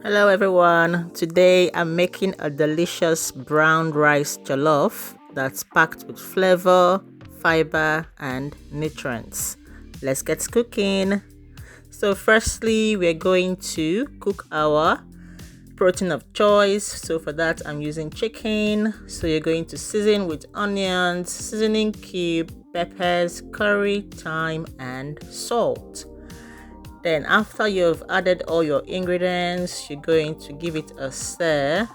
Hello everyone, today I'm making a delicious brown rice jollof that's packed with flavor, fiber and nutrients. Let's get cooking. So firstly, we're going to cook our protein of choice. So for that I'm using chicken. So you're going to season with onions, seasoning cube, peppers, curry, thyme and salt. Then after you've added all your ingredients, you're going to give it a stir.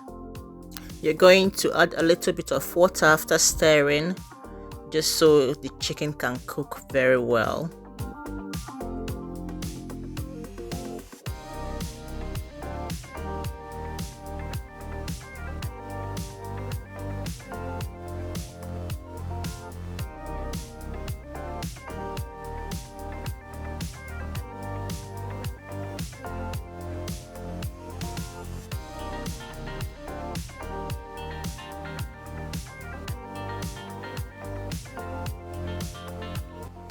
You're going to add a little bit of water after stirring, just so the chicken can cook very well.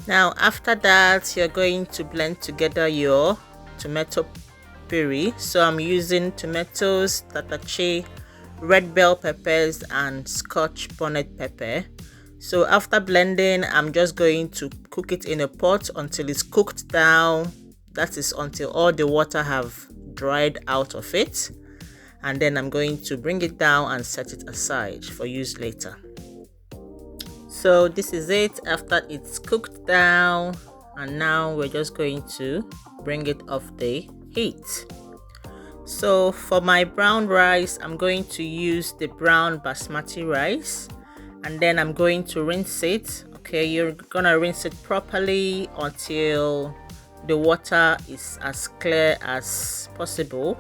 Now after that, you're going to blend together your tomato puree. So I'm using tomatoes, Tatashe, red bell peppers and Scotch bonnet pepper. So after blending, I'm just going to cook it in a pot until it's cooked down. That is until all the water have dried out of it. And then I'm going to bring it down and set it aside for use later. So this is it after it's cooked down, and now we're just going to bring it off the heat. So for my brown rice, I'm going to use the brown basmati rice, and then I'm going to rinse it. Okay, you're gonna rinse it properly until the water is as clear as possible.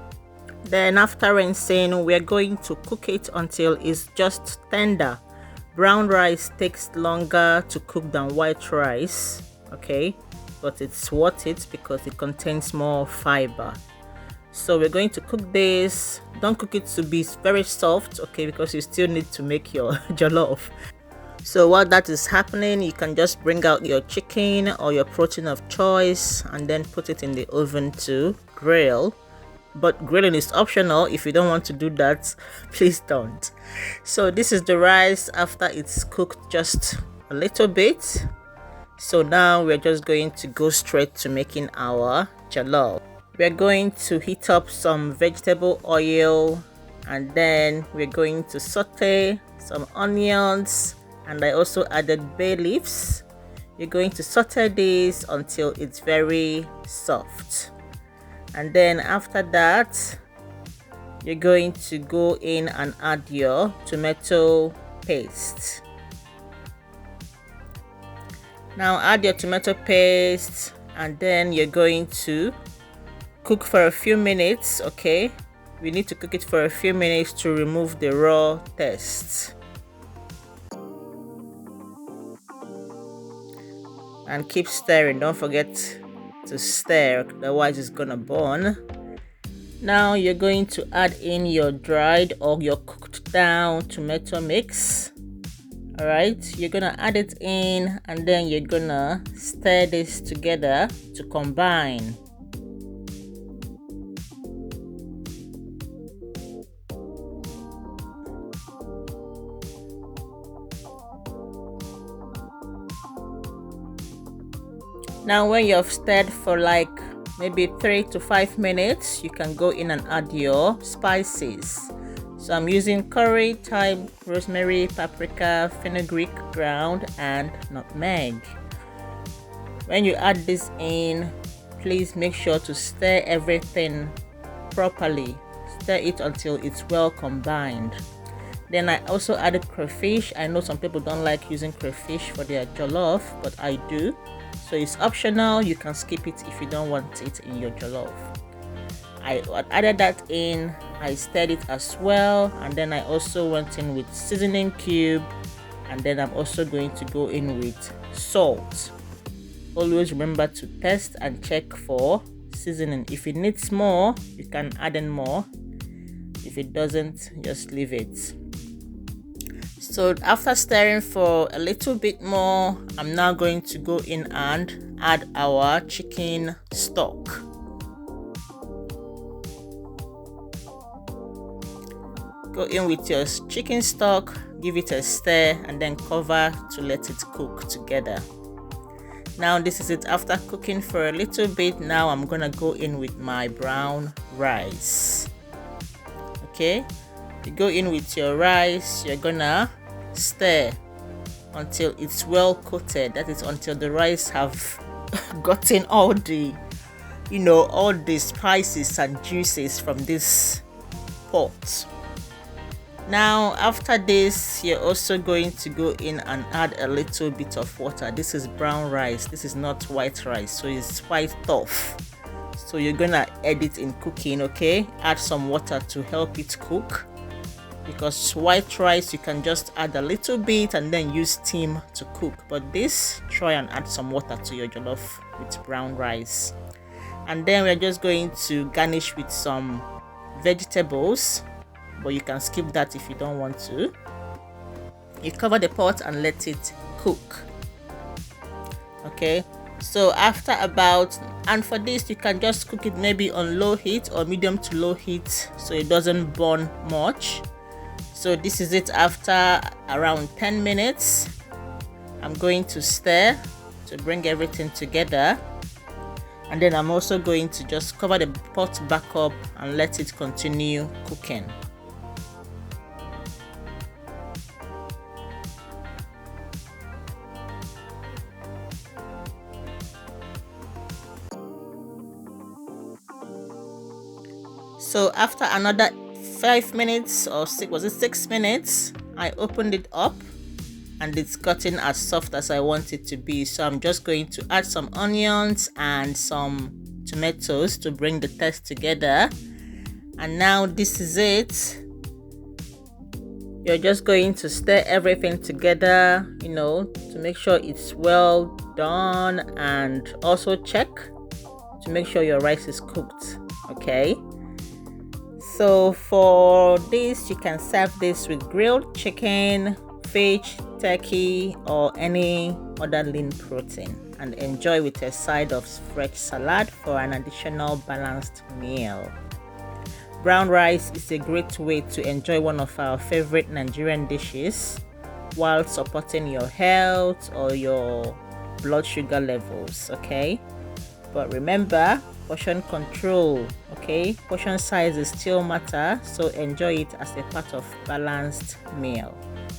Then after rinsing, we're going to cook it until it's just tender. Brown rice takes longer to cook than white rice, okay, but it's worth it because it contains more fiber. So we're going to cook this. Don't cook it to be very soft, okay, because you still need to make your jollof. So while that is happening, you can just bring out your chicken or your protein of choice and then put it in the oven to grill. But grilling is optional. If you don't want to do that, please don't. So this is the rice after it's cooked just a little bit. So now we're just going to go straight to making our jollof. We're going to heat up some vegetable oil, and then we're going to saute some onions, and I also added bay leaves. You're going to saute this until it's very soft. And then after that, you're going to go in and add your tomato paste. Now add your tomato paste, and then you're going to cook for a few minutes. Okay, we need to cook it for a few minutes to remove the raw taste. And keep stirring, don't forget to stir, otherwise it's gonna burn. Now you're going to add in your dried or your cooked down tomato mix. All right, you're gonna add it in, and then you're gonna stir this together to combine. Now when you've stirred for like maybe 3 to 5 minutes, you can go in and add your spices. So I'm using curry, thyme, rosemary, paprika, fenugreek ground and nutmeg. When you add this in, please make sure to stir everything properly. Stir it until it's well combined. Then I also added crayfish. I know some people don't like using crayfish for their jollof, but I do. So it's optional, you can skip it if you don't want it in your jollof. I added that in, I stirred it as well, and then I also went in with seasoning cube, and then I'm also going to go in with salt. Always remember to test and check for seasoning. If it needs more, you can add in more. If it doesn't, just leave it. So after stirring for a little bit more, I'm now going to go in and add our chicken stock. Go in with your chicken stock, give it a stir, and then cover to let it cook together. Now this is it after cooking for a little bit. Now I'm gonna go in with my brown rice. Okay, you go in with your rice, you're gonna stir until it's well coated. That is until the rice have gotten all the all the spices and juices from this pot. Now after this, you're also going to go in and add a little bit of water. This is brown rice, this is not white rice, so it's quite tough, so you're gonna add it in cooking. Okay, add some water to help it cook, because white rice you can just add a little bit and then use steam to cook, but this, try and add some water to your jollof with brown rice. And then we're just going to garnish with some vegetables, but you can skip that if you don't want to. You cover the pot and let it cook. Okay, so after and for this you can just cook it maybe on low heat or medium to low heat, so it doesn't burn much. So this is it after around 10 minutes. I'm going to stir to bring everything together, and then I'm also going to just cover the pot back up and let it continue cooking. So after another 5 minutes or 6 minutes, I opened it up and it's gotten as soft as I want it to be. So I'm just going to add some onions and some tomatoes to bring the taste together. And now this is it. You're just going to stir everything together, to make sure it's well done, and also check to make sure your rice is cooked. Okay, so for this, you can serve this with grilled chicken, fish, turkey, or any other lean protein, and enjoy with a side of fresh salad for an additional balanced meal. Brown rice is a great way to enjoy one of our favorite Nigerian dishes while supporting your health or your blood sugar levels. Okay, but remember, portion control. Okay, portion sizes still matter, so enjoy it as a part of balanced meal.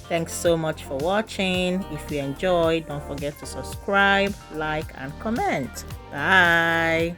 Thanks so much for watching. If you enjoyed, don't forget to subscribe, like, and comment. Bye.